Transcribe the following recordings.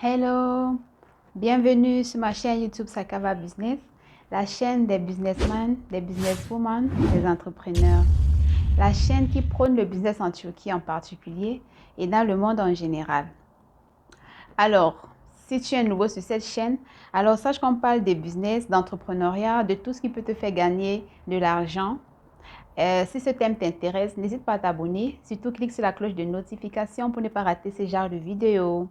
Hello, bienvenue sur ma chaîne YouTube Sakava Business, la chaîne des businessmen, des businesswomen, des entrepreneurs. La chaîne qui prône le business en Turquie en particulier et dans le monde en général. Alors, si tu es nouveau sur cette chaîne, alors sache qu'on parle des business, d'entrepreneuriat, de tout ce qui peut te faire gagner de l'argent. Si ce thème t'intéresse, n'hésite pas à t'abonner. Surtout, clique sur la cloche de notification pour ne pas rater ce genre de vidéos.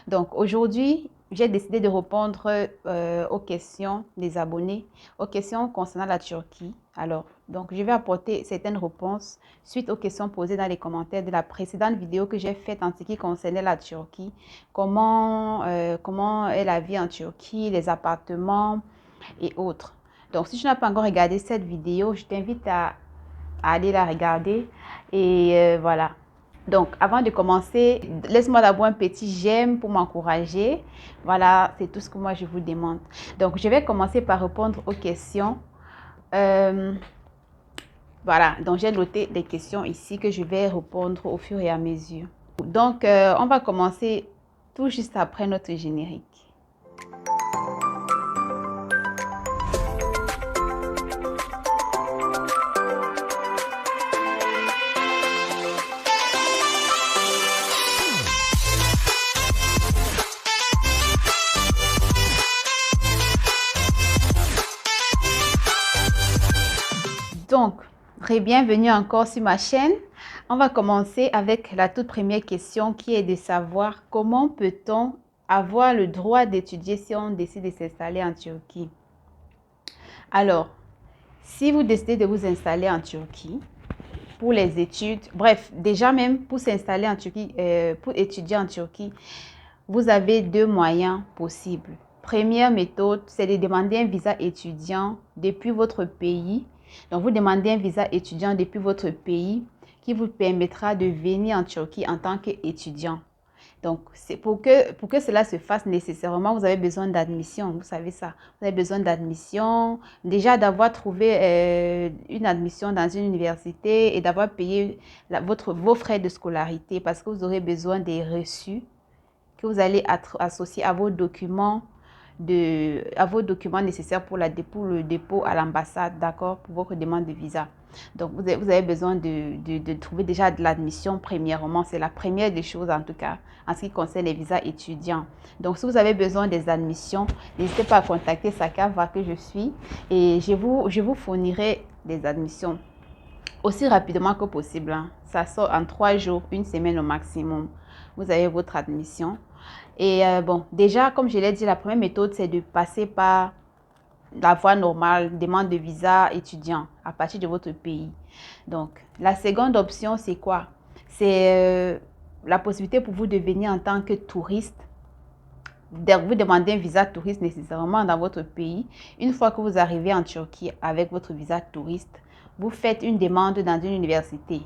Donc, aujourd'hui, j'ai décidé de répondre aux questions des abonnés, aux questions concernant la Turquie. Alors, je vais apporter certaines réponses suite aux questions posées dans les commentaires de la précédente vidéo que j'ai faite en ce qui concernait la Turquie. Comment est la vie en Turquie, les appartements et autres. Donc, si tu n'as pas encore regardé cette vidéo, je t'invite à aller la regarder et voilà. Donc avant de commencer, laisse-moi d'abord un petit j'aime pour m'encourager. Voilà, c'est tout ce que moi je vous demande. Donc je vais commencer par répondre aux questions. Voilà, donc j'ai noté des questions ici que je vais répondre au fur et à mesure. Donc on va commencer tout juste après notre générique. Donc, bienvenue encore sur ma chaîne. On va commencer avec la toute première question qui est de savoir comment peut-on avoir le droit d'étudier si on décide de s'installer en Turquie. Alors, si vous décidez de vous installer en Turquie pour les études, bref, déjà même pour s'installer en Turquie, pour étudier en Turquie, vous avez deux moyens possibles. Première méthode, c'est de demander un visa étudiant depuis votre pays. Donc, vous demandez un visa étudiant depuis votre pays qui vous permettra de venir en Turquie en tant qu'étudiant. Donc, c'est pour que cela se fasse nécessairement, vous avez besoin d'admission, vous savez ça. Vous avez besoin d'admission, déjà d'avoir trouvé une admission dans une université et d'avoir payé vos frais de scolarité parce que vous aurez besoin des reçus que vous allez associer à vos documents nécessaires pour le dépôt à l'ambassade, d'accord, pour votre demande de visa. Donc, vous avez besoin de trouver déjà de l'admission premièrement. C'est la première des choses, en tout cas, en ce qui concerne les visas étudiants. Donc, si vous avez besoin des admissions, n'hésitez pas à contacter Sakava que je suis et je vous fournirai des admissions aussi rapidement que possible. Ça sort en 3 jours, 1 semaine au maximum. Vous avez votre admission. Et bon, déjà, comme je l'ai dit, la première méthode, c'est de passer par la voie normale, demande de visa étudiant à partir de votre pays. Donc, la seconde option, c'est quoi? C'est la possibilité pour vous de venir en tant que touriste. Vous demandez un visa touriste nécessairement dans votre pays. Une fois que vous arrivez en Turquie avec votre visa touriste, vous faites une demande dans une université.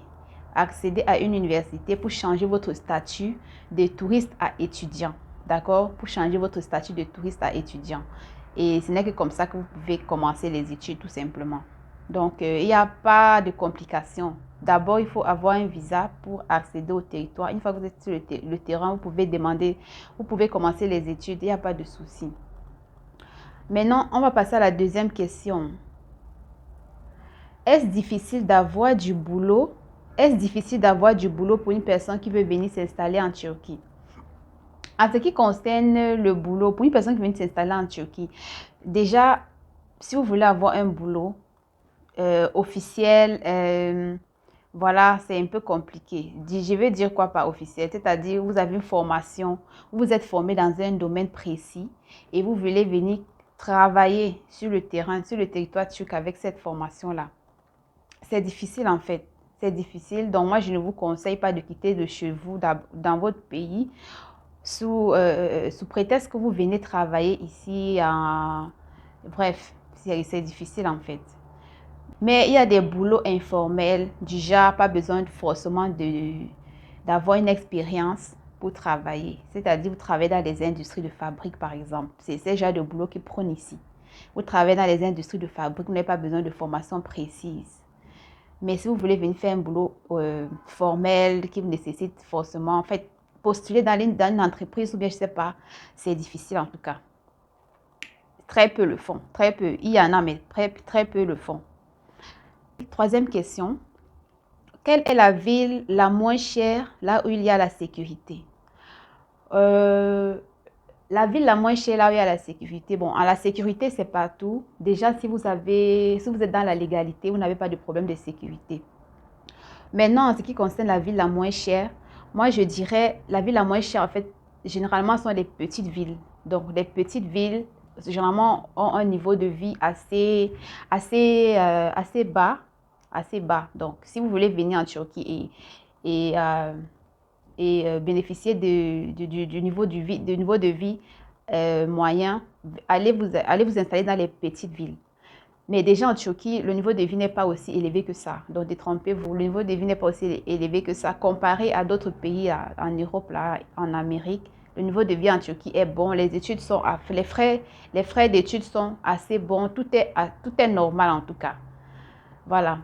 Accédez à une université pour changer votre statut de touriste à étudiant. D'accord? Pour changer votre statut de touriste à étudiant. Et ce n'est que comme ça que vous pouvez commencer les études tout simplement. Donc, il n'y a pas de complications. D'abord, il faut avoir un visa pour accéder au territoire. Une fois que vous êtes sur le terrain, vous pouvez commencer les études. Il n'y a pas de souci. Maintenant, on va passer à la deuxième question. Est-ce difficile d'avoir du boulot? Est-ce difficile d'avoir du boulot pour une personne qui veut venir s'installer en Turquie? En ce qui concerne le boulot, pour une personne qui vient s'installer en Turquie, déjà, si vous voulez avoir un boulot officiel, voilà, c'est un peu compliqué. Je vais dire quoi par officiel? C'est-à-dire, vous avez une formation, vous êtes formé dans un domaine précis et vous voulez venir travailler sur le terrain, sur le territoire turc avec cette formation-là. C'est difficile en fait. C'est difficile. Donc, moi, je ne vous conseille pas de quitter de chez vous dans votre pays sous prétexte que vous venez travailler ici. Bref, c'est difficile en fait. Mais il y a des boulots informels, du genre, pas besoin forcément d'avoir une expérience pour travailler. C'est-à-dire, vous travaillez dans les industries de fabrique, par exemple. C'est ce genre de boulot qu'ils prennent ici. Vous travaillez dans les industries de fabrique, vous n'avez pas besoin de formation précise. Mais si vous voulez venir faire un boulot formel qui vous nécessite forcément, en fait, postuler dans une entreprise ou bien je ne sais pas, c'est difficile en tout cas. Très peu le font, très peu. Il y en a, mais très peu le font. Troisième question. Quelle est la ville la moins chère là où il y a la sécurité? La ville la moins chère là où il y a la sécurité. Bon, la sécurité, c'est partout. Déjà, si vous êtes dans la légalité, vous n'avez pas de problème de sécurité. Maintenant, en ce qui concerne la ville la moins chère, moi, je dirais la ville la moins chère, en fait, généralement, sont les petites villes. Donc, les petites villes, généralement, ont un niveau de vie assez bas. Assez bas. Donc, si vous voulez venir en Turquie et bénéficier du niveau de vie moyen, allez vous installer dans les petites villes. Mais déjà en Turquie, le niveau de vie n'est pas aussi élevé que ça. Donc détrompez-vous, le niveau de vie n'est pas aussi élevé que ça. Comparé à d'autres pays en Europe, là, en Amérique, le niveau de vie en Turquie est bon. Les études sont, les frais d'études sont assez bons. Tout est normal en tout cas. Voilà.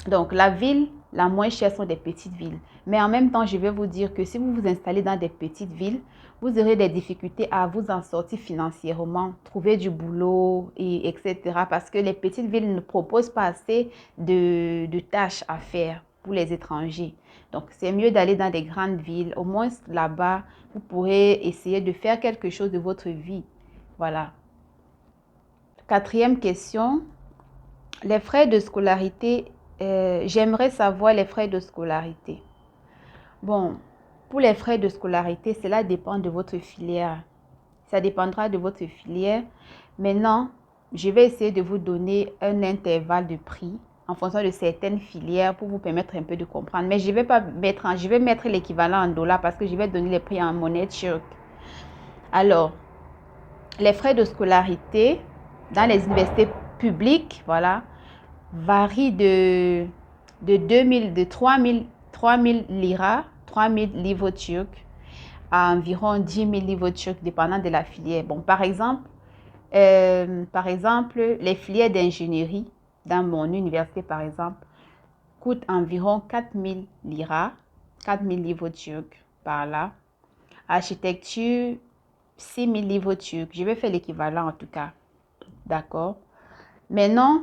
Donc, la ville la moins chère sont des petites villes. Mais en même temps, je vais vous dire que si vous vous installez dans des petites villes, vous aurez des difficultés à vous en sortir financièrement, trouver du boulot, etc. Parce que les petites villes ne proposent pas assez de tâches à faire pour les étrangers. Donc, c'est mieux d'aller dans des grandes villes. Au moins, là-bas, vous pourrez essayer de faire quelque chose de votre vie. Voilà. Quatrième question. Les frais de scolarité, j'aimerais savoir les frais de scolarité. Bon, pour les frais de scolarité, cela dépend de votre filière. Ça dépendra de votre filière. Maintenant, je vais essayer de vous donner un intervalle de prix en fonction de certaines filières pour vous permettre un peu de comprendre. Mais je vais pas mettre, je vais mettre l'équivalent en dollars parce que je vais donner les prix en monnaie turque. Alors, les frais de scolarité dans les universités publiques, voilà, varient de 3000 lira, 3000 livres turcs à environ 10 000 livres turcs, dépendant de la filière. Bon, par exemple, les filières d'ingénierie dans mon université, par exemple, coûtent environ 4000 lira, 4000 livres turcs par là. Architecture, 6000 livres turcs. Je vais faire l'équivalent en tout cas. D'accord. Maintenant,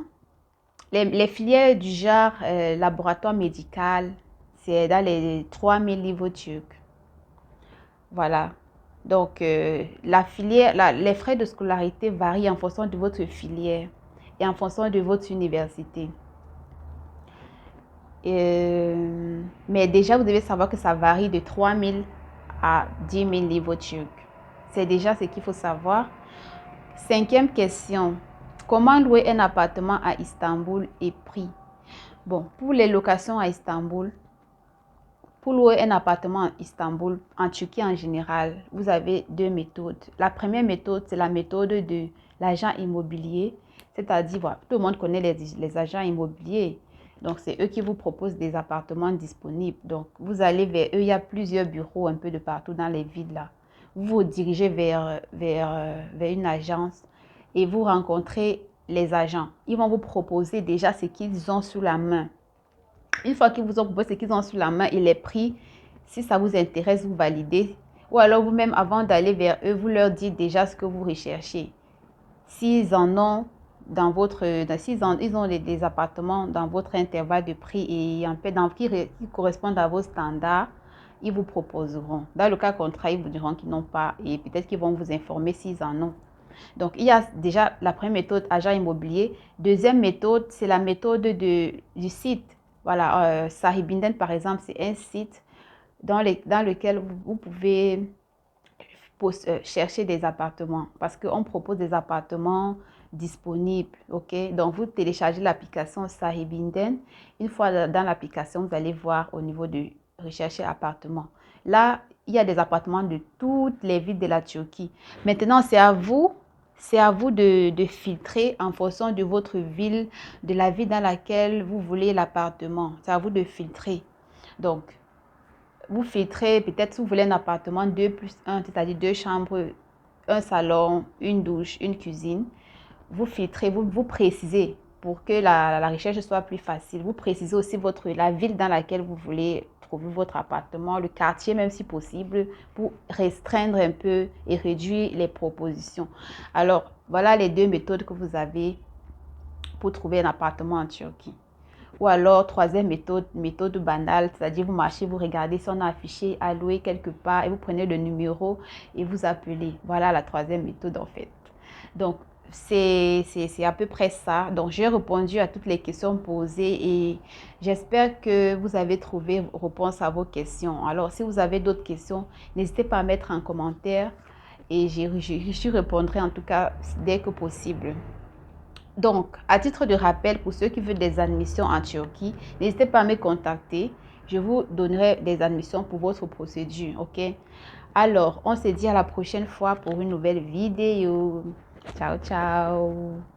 les filières du genre laboratoire médical, c'est dans les 3000 livres turcs. Voilà. Donc, les frais de scolarité varient en fonction de votre filière et en fonction de votre université. Mais déjà, vous devez savoir que ça varie de 3000 à 10 000 livres turcs. C'est déjà ce qu'il faut savoir. Cinquième question. Comment louer un appartement à Istanbul et prix? Bon, pour les locations à Istanbul, pour louer un appartement à Istanbul, en Turquie en général, vous avez deux méthodes. La première méthode, c'est la méthode de l'agent immobilier. C'est-à-dire, voilà, tout le monde connaît les agents immobiliers. Donc, c'est eux qui vous proposent des appartements disponibles. Donc, vous allez vers eux. Il y a plusieurs bureaux un peu de partout dans les villes là. Vous vous dirigez vers une agence et vous rencontrez les agents. Ils vont vous proposer déjà ce qu'ils ont sous la main. Une fois qu'ils vous ont proposé ce qu'ils ont sous la main et les prix, si ça vous intéresse, vous validez. Ou alors vous-même, avant d'aller vers eux, vous leur dites déjà ce que vous recherchez. S'ils en ont ils ont des appartements dans votre intervalle de prix et un peu qui correspondent à vos standards, ils vous proposeront. Dans le cas contraire, ils vous diront qu'ils n'ont pas et peut-être qu'ils vont vous informer s'ils en ont. Donc, il y a déjà la première méthode, agent immobilier. Deuxième méthode, c'est la méthode du site. Voilà, Sahibinden, par exemple, c'est un site dans lequel vous pouvez chercher des appartements parce qu'on propose des appartements disponibles. Ok, donc vous téléchargez l'application Sahibinden. Une fois dans l'application, vous allez voir au niveau de rechercher appartements. Là, il y a des appartements de toutes les villes de la Turquie. Maintenant, c'est à vous de filtrer en fonction de votre ville, de la ville dans laquelle vous voulez l'appartement. C'est à vous de filtrer. Donc, vous filtrez, peut-être si vous voulez un appartement 2+1, c'est-à-dire 2 chambres, un salon, une douche, une cuisine. Vous filtrez, vous précisez pour que la recherche soit plus facile. Vous précisez aussi la ville dans laquelle vous voulez trouver votre appartement, le quartier même si possible, pour restreindre un peu et réduire les propositions. Alors, voilà les deux méthodes que vous avez pour trouver un appartement en Turquie. Ou alors, troisième méthode, méthode banale, c'est-à-dire vous marchez, vous regardez si on a affiché à louer quelque part et vous prenez le numéro et vous appelez. Voilà la troisième méthode en fait. Donc, c'est à peu près ça. Donc, j'ai répondu à toutes les questions posées et j'espère que vous avez trouvé réponse à vos questions. Alors, si vous avez d'autres questions, n'hésitez pas à mettre en commentaire et j'y répondrai en tout cas dès que possible. Donc, à titre de rappel, pour ceux qui veulent des admissions en Turquie, n'hésitez pas à me contacter. Je vous donnerai des admissions pour votre procédure, ok? Alors, on se dit à la prochaine fois pour une nouvelle vidéo. Ciao, ciao!